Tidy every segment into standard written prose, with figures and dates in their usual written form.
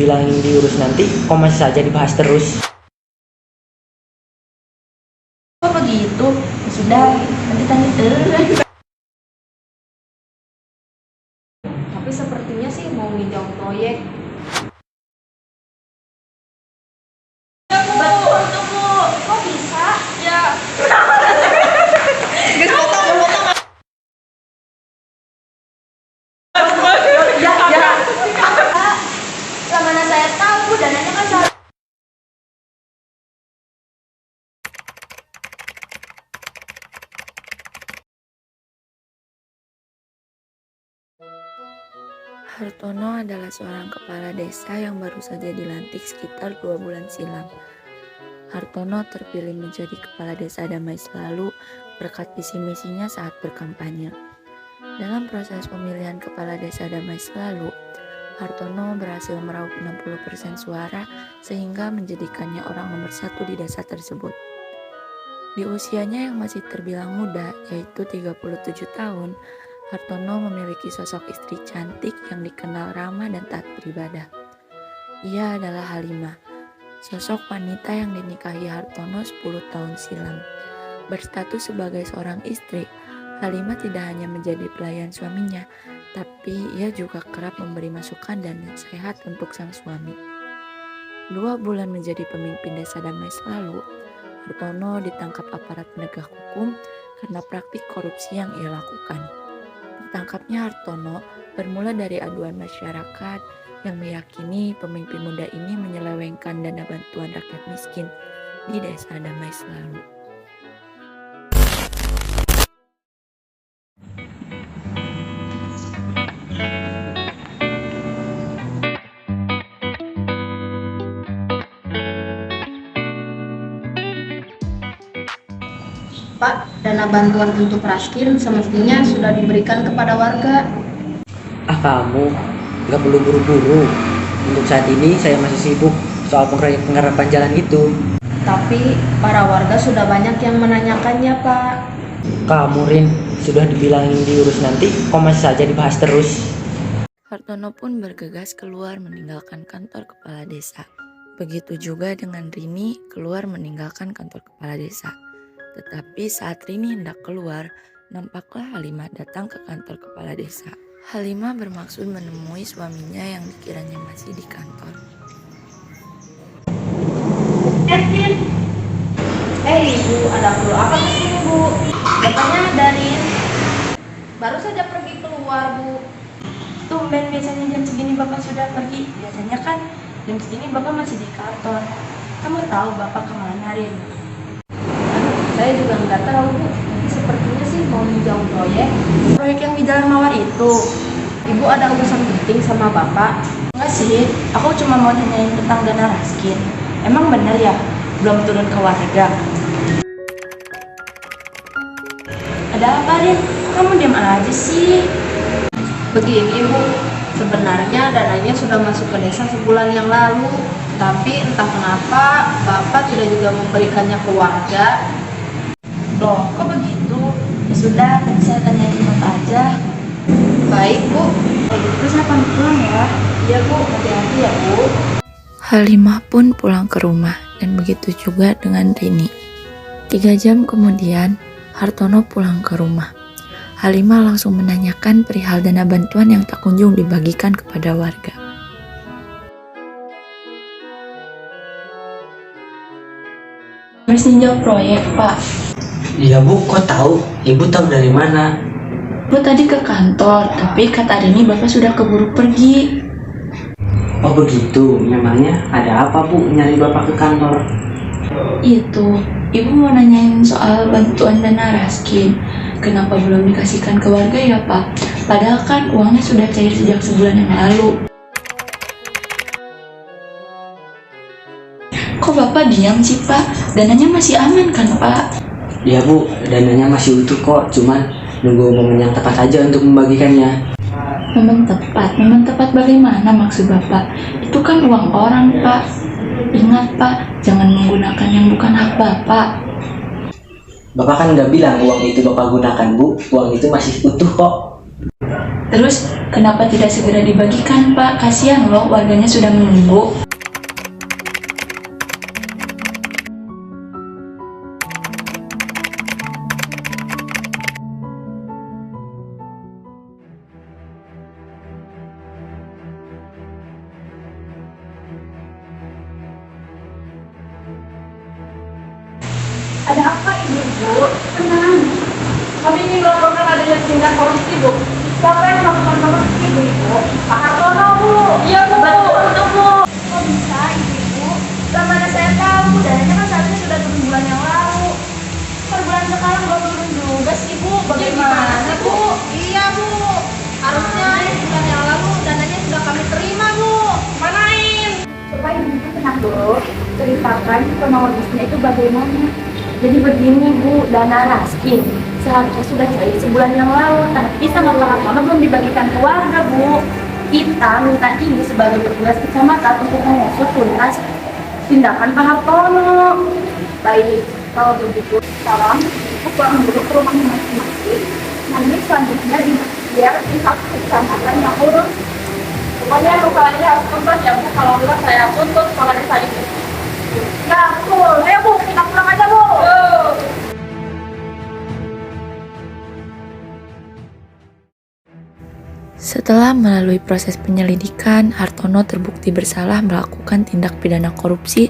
dibilangin diurus nanti, kok masih saja dibahas terus? Oh begitu, ya sudah, nanti tanya terus. Tapi sepertinya sih mau nginjau proyek. Betul tuh Bu, kok bisa? Ya. Lah mana saya tahu Bu, dananya kan salah. Hartono adalah seorang kepala desa yang baru saja dilantik sekitar 2 bulan silam. Hartono terpilih menjadi kepala desa Damai Selalu berkat visi misinya saat berkampanye. Dalam proses pemilihan kepala desa Damai Selalu, Hartono berhasil meraup 60% suara sehingga menjadikannya orang nomor 1 di desa tersebut. Di usianya yang masih terbilang muda, yaitu 37 tahun, Hartono memiliki sosok istri cantik yang dikenal ramah dan taat beribadah. Ia adalah Halimah, sosok wanita yang dinikahi Hartono 10 tahun silam. Berstatus sebagai seorang istri, Halimah tidak hanya menjadi pelayan suaminya, tapi ia juga kerap memberi masukan dan nasihat untuk sang suami. 2 bulan menjadi pemimpin desa Damai Selalu, Hartono ditangkap aparat penegak hukum karena praktik korupsi yang ia lakukan. Tertangkapnya Hartono bermula dari aduan masyarakat yang meyakini pemimpin muda ini menyelewengkan dana bantuan rakyat miskin di desa Damai Selalu. Pak, dana bantuan untuk raskin semestinya sudah diberikan kepada warga. Kamu nggak perlu buru-buru. Untuk saat ini saya masih sibuk soal penggarapan jalan itu. Tapi para warga sudah banyak yang menanyakannya, Pak. Kamu Rin, sudah dibilangin diurus nanti, kok masih saja dibahas terus? Hartono pun bergegas keluar meninggalkan kantor kepala desa. Begitu juga dengan Rini keluar meninggalkan kantor kepala desa. Tetapi saat Rini hendak keluar, nampaklah Halimah datang ke kantor kepala desa. Halimah bermaksud menemui suaminya yang dikiranya masih di kantor. Ibu, ada perlu apa kesini, Bu? Bapaknya dari baru saja pergi keluar, Bu. Tumben biasanya jam segini Bapak sudah pergi. Biasanya kan jam segini Bapak masih di kantor. Kamu tahu Bapak kemana, Rin? Saya juga nggak tahu, Bu. Tapi sepertinya sih mau menjauh proyek. Proyek yang di Jalan Mawar itu. Ibu ada urusan penting sama Bapak. Enggak sih, aku cuma mau tanyain tentang dana raskin. Emang bener ya, belum turun ke warga? Ada apa, Rin? Kamu diam aja sih. Begini, Bu. Sebenarnya dananya sudah masuk ke desa sebulan yang lalu. Tapi entah kenapa Bapak tidak juga memberikannya ke warga. Loh, kok begitu? Ya sudah, nanti saya tanyain Bapak aja. Baik, Bu. Kalau gitu saya pamit pulang ya. Iya, Bu. Hati-hati ya, Bu. Halimah pun pulang ke rumah dan begitu juga dengan Rini. 3 jam kemudian, Hartono pulang ke rumah. Halimah langsung menanyakan perihal dana bantuan yang tak kunjung dibagikan kepada warga. Harus ninjau proyek, Pak. Iya Bu, kok tahu? Ibu tahu dari mana? Bu tadi ke kantor, tapi kata Rini Bapak sudah keburu pergi. Oh begitu, memangnya ada apa Bu nyari Bapak ke kantor? Itu, Ibu mau nanyain soal bantuan dana raskin. Kenapa belum dikasihkan ke warga ya, Pak? Padahal kan uangnya sudah cair sejak sebulan yang lalu. Kok Bapak diam sih, Pak? Dananya masih aman kan, Pak? Iya Bu, dananya masih utuh kok, cuman nunggu momen yang tepat saja untuk membagikannya. Momen tepat bagaimana maksud Bapak? Itu kan uang orang, Pak. Ingat, Pak, jangan menggunakan yang bukan hak Bapak. Bapak kan nggak bilang uang itu Bapak gunakan Bu, uang itu masih utuh kok. Terus kenapa tidak segera dibagikan, Pak? Kasihan loh, warganya sudah menunggu. Ada apa ini, Bu? Tenang. Kami ingin melaporkan adanya tindak korupsi, Bu. Siapa yang melakukan korupsi, Bu? Pak Hartono, Bu. Iya, Bu. Betul, Bu. Kok bisa, Ibu? Gak mana saya tahu, dananya kan seharusnya sudah turun bulan yang lalu. Per bulan sekarang belum turun juga sih, Bu. Bagaimana, Bu? Iya, Bu. Harusnya bulan yang lalu dananya sudah kami terima, Bu. Manain? Supaya Ibu tenang dulu, ceritakan kronologisnya itu bagaimana. Jadi begini Bu, dana Raskin seharusnya sudah cair sebulan yang lalu, tapi sama Pak Hartono belum dibagikan ke warga Bu. Kita minta ini sebagai petugas kecamatan untuk mengusut tuntas tindakan Pak Hartono. Baik, kalau begitu sekarang kita pulang dulu ke rumahnya masing-masing. Nanti selanjutnya biar pihak kecamatan yang urus. Pokoknya masalahnya harus tuntas ya Bu, kalau enggak saya tuntut kepala desa itu. Ya betul, ayo Bu, kita pulang aja Bu. Setelah melalui proses penyelidikan, Hartono terbukti bersalah melakukan tindak pidana korupsi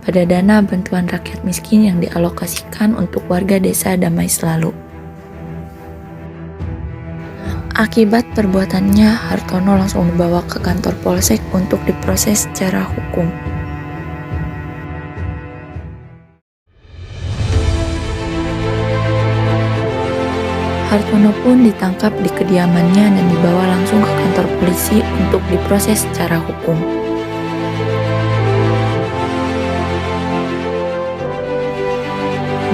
pada dana bantuan rakyat miskin yang dialokasikan untuk warga desa Damai Selalu. Akibat perbuatannya, Hartono langsung dibawa ke kantor polsek untuk diproses secara hukum. Hartono pun ditangkap di kediamannya dan dibawa langsung ke kantor polisi untuk diproses secara hukum.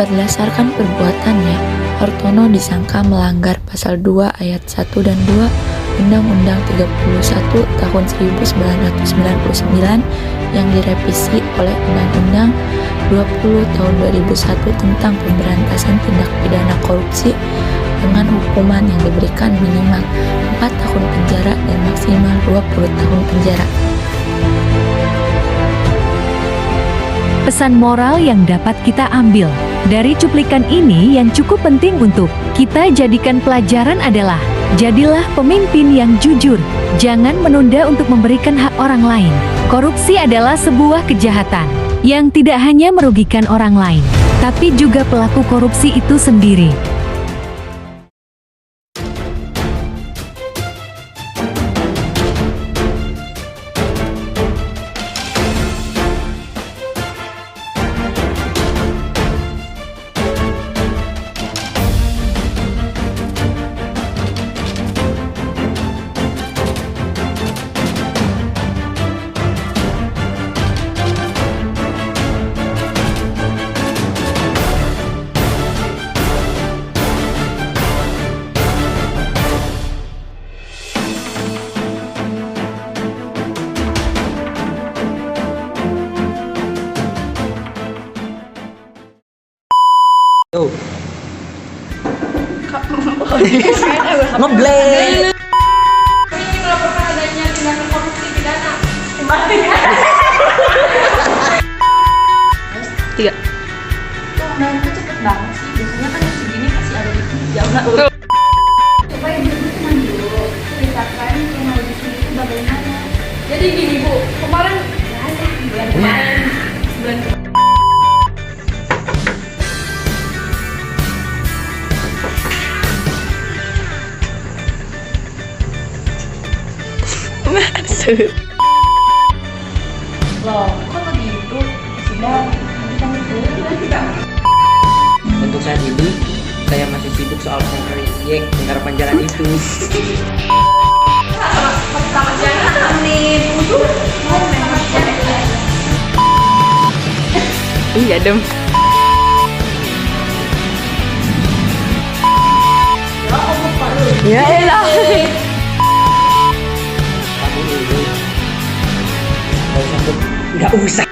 Berdasarkan perbuatannya, Hartono disangka melanggar pasal 2 ayat 1 dan 2 Undang-Undang 31 tahun 1999 yang direvisi oleh Undang-Undang 20 tahun 2001 tentang pemberantasan tindak pidana korupsi dengan hukuman yang diberikan minimal 4 tahun penjara dan maksimal 20 tahun penjara. Pesan moral yang dapat kita ambil dari cuplikan ini yang cukup penting untuk kita jadikan pelajaran adalah jadilah pemimpin yang jujur, jangan menunda untuk memberikan hak orang lain. Korupsi adalah sebuah kejahatan yang tidak hanya merugikan orang lain, tapi juga pelaku korupsi itu sendiri. Yo. Ngebleng. Kami ingin melaporkan adanya tindakan korupsi pidana. Tiga. Nah, itu cepet banget sih. Biasanya kan segini pasti ada di jam. Supaya Ibu tenang dulu, ceritakan kronologisnya itu bagaimana. Jadi gini Bu, kemarin bulan kemarin loh, kok begitu? Sudah, kita Untuk saat ini saya masih sibuk soal proyek penggarapan jalan itu. sama jangan nih. Iya dem. Ya elah. Kamu ini nggak usah